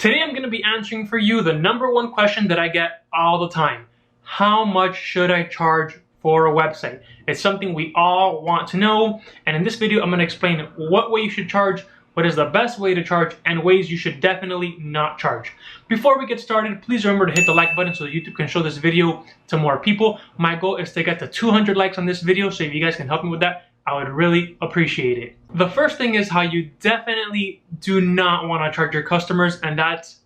Today I'm going to be answering for you the #1 question that I get all the time. How much should I charge for a website? It's something we all want to know, and in this video I'm going to explain what way you should charge, what is the best way to charge, and ways you should definitely not charge. Before we get started, please remember to hit the like button so YouTube can show this video to more people. My goal is to get to 200 likes on this video, so if you guys can help me with that, I would really appreciate it. The first thing is how you definitely do not want to charge your customers, and that's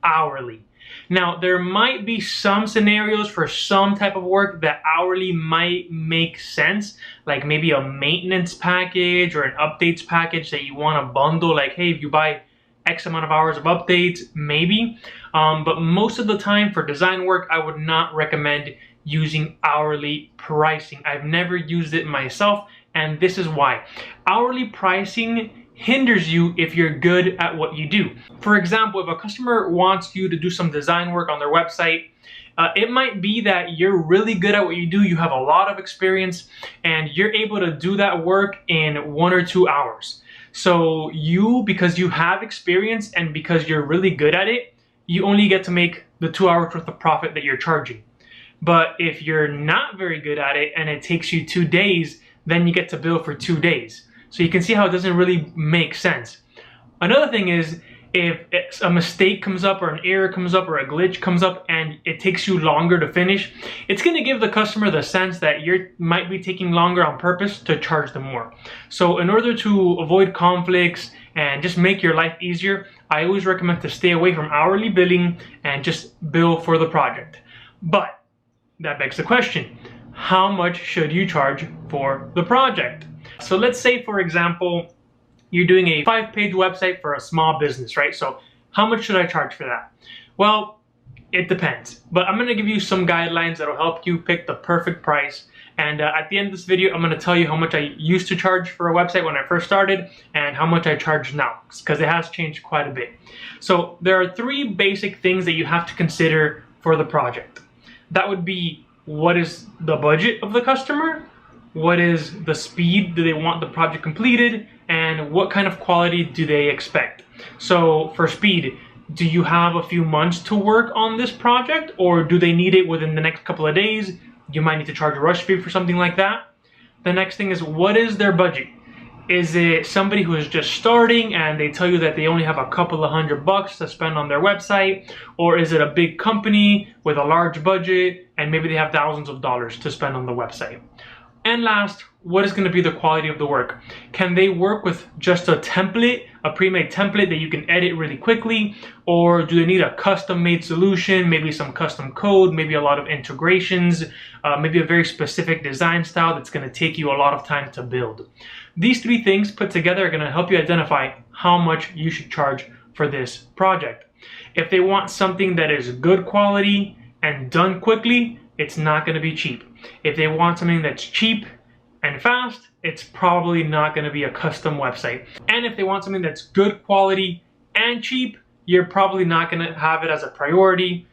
hourly. Now, there might be some scenarios for some type of work that hourly might make sense, like maybe a maintenance package or an updates package that you want to bundle, like, hey, if you buy X amount of hours of updates, maybe. But most of the time for design work, I would not recommend using hourly pricing. I've never used it myself, and this is why. Hourly pricing hinders you if you're good at what you do. For example, if a customer wants you to do some design work on their website, it might be that you're really good at what you do, you have a lot of experience, and you're able to do that work in 1 or 2 hours. So because you have experience and because you're really good at it, you only get to make the 2 hours worth of profit that you're charging. But if you're not very good at it and it takes you 2 days, then you get to bill for 2 days. So you can see how it doesn't really make sense. Another thing is, if a mistake comes up or an error comes up or a glitch comes up and it takes you longer to finish, it's going to give the customer the sense that you might be taking longer on purpose to charge them more. So in order to avoid conflicts and just make your life easier, I always recommend to stay away from hourly billing and just bill for the project. But that begs the question, how much should you charge for the project? So let's say, for example, you're doing a 5-page website for a small business, right? So how much should I charge for that? Well, it depends, but I'm going to give you some guidelines that will help you pick the perfect price. And at the end of this video, I'm going to tell you how much I used to charge for a website when I first started and how much I charge now, because it has changed quite a bit. So there are 3 basic things that you have to consider for the project. That would be, what is the budget of the customer? What is the speed do they want the project completed? And what kind of quality do they expect? So for speed, do you have a few months to work on this project, or do they need it within the next couple of days? You might need to charge a rush fee for something like that. The next thing is, what is their budget? Is it somebody who is just starting and they tell you that they only have a couple of $100 to spend on their website? Or is it a big company with a large budget and maybe they have thousands of dollars to spend on the website? And last, what is going to be the quality of the work? Can they work with just a template, a pre-made template that you can edit really quickly? Or do they need a custom-made solution, maybe some custom code, maybe a lot of integrations, maybe a very specific design style that's going to take you a lot of time to build? These 3 things put together are going to help you identify how much you should charge for this project. If they want something that is good quality and done quickly, it's not going to be cheap. If they want something that's cheap and fast, it's probably not going to be a custom website. And if they want something that's good quality and cheap, you're probably not going to have it as a priority.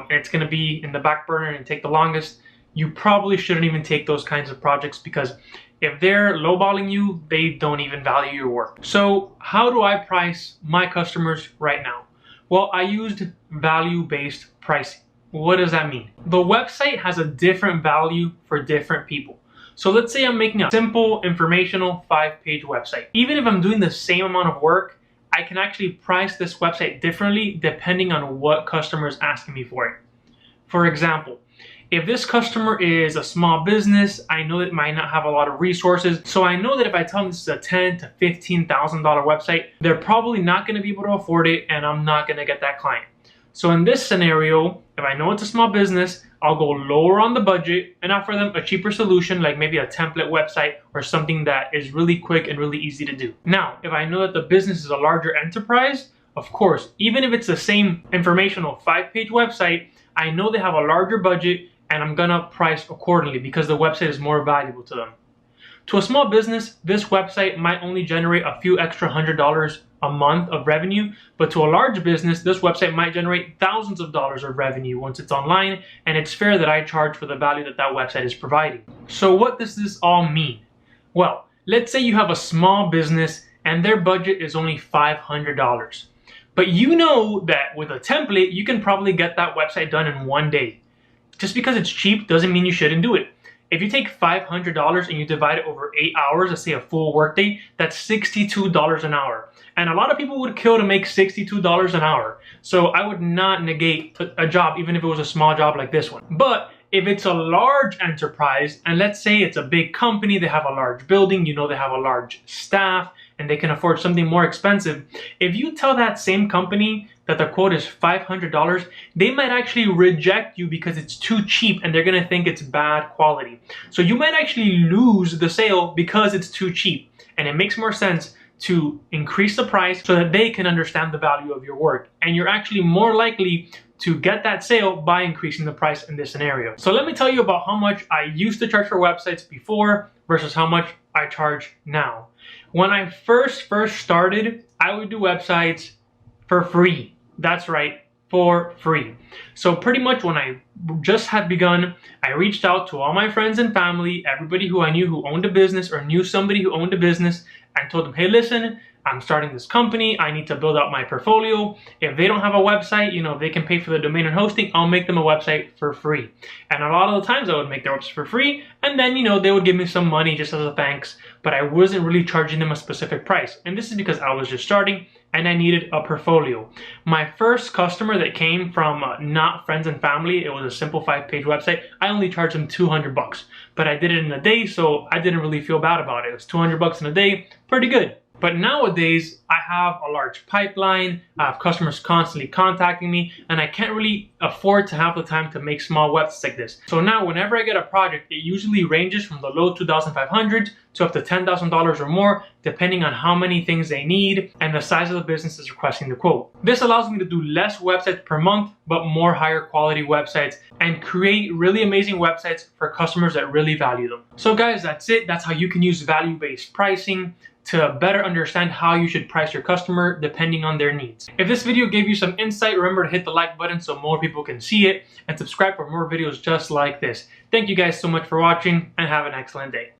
It's going to be in the back burner and take the longest. You probably shouldn't even take those kinds of projects, because if they're lowballing you, they don't even value your work. So how do I price my customers right now? Well, I used value-based pricing. What does that mean? The website has a different value for different people. So let's say I'm making a simple informational 5-page website. Even if I'm doing the same amount of work, I can actually price this website differently depending on what customer is asking me for it. For example, if this customer is a small business, I know it might not have a lot of resources. So I know that if I tell them this is a $10,000 to $15,000 website, they're probably not going to be able to afford it, and I'm not going to get that client. So in this scenario, if I know it's a small business, I'll go lower on the budget and offer them a cheaper solution, like maybe a template website or something that is really quick and really easy to do. Now, if I know that the business is a larger enterprise, of course, even if it's the same informational 5-page website, I know they have a larger budget and I'm gonna price accordingly because the website is more valuable to them. To a small business, this website might only generate a few extra $100 a month of revenue, but to a large business, this website might generate thousands of dollars of revenue once it's online, and it's fair that I charge for the value that that website is providing. So what does this all mean? Well, let's say you have a small business and their budget is only $500. But you know that with a template, you can probably get that website done in 1 day. Just because it's cheap doesn't mean you shouldn't do it. If you take $500 and you divide it over 8 hours, let's say a full workday, that's $62 an hour. And a lot of people would kill to make $62 an hour. So I would not negate a job, even if it was a small job like this one. But if it's a large enterprise, and let's say it's a big company, they have a large building, you know, they have a large staff, and they can afford something more expensive. If you tell that same company that the quote is $500, they might actually reject you because it's too cheap and they're gonna think it's bad quality. So you might actually lose the sale because it's too cheap. And it makes more sense to increase the price so that they can understand the value of your work. And you're actually more likely to get that sale by increasing the price in this scenario. So let me tell you about how much I used to charge for websites before versus how much I charge now. When I first started, I would do websites for free. That's right, for free. So pretty much when I just had begun, I reached out to all my friends and family, everybody who I knew who owned a business or knew somebody who owned a business, and told them, hey, listen, I'm starting this company. I need to build out my portfolio. If they don't have a website, you know, they can pay for the domain and hosting. I'll make them a website for free. And a lot of the times I would make their website for free. And then, you know, they would give me some money just as a thanks, but I wasn't really charging them a specific price. And this is because I was just starting and I needed a portfolio. My first customer that came from not friends and family, it was a simple 5-page website. I only charged them 200 bucks, but I did it in a day. So I didn't really feel bad about it. It was 200 bucks in a day, pretty good. But nowadays, I have a large pipeline, I have customers constantly contacting me, and I can't really afford to have the time to make small websites like this. So now, whenever I get a project, it usually ranges from the low $2,500 to up to $10,000 or more, depending on how many things they need and the size of the business is requesting the quote. This allows me to do less websites per month, but more higher quality websites and create really amazing websites for customers that really value them. So guys, that's it. That's how you can use value-based pricing to better understand how you should price your customer depending on their needs. If this video gave you some insight, remember to hit the like button so more people can see it, and subscribe for more videos just like this. Thank you guys so much for watching, and have an excellent day.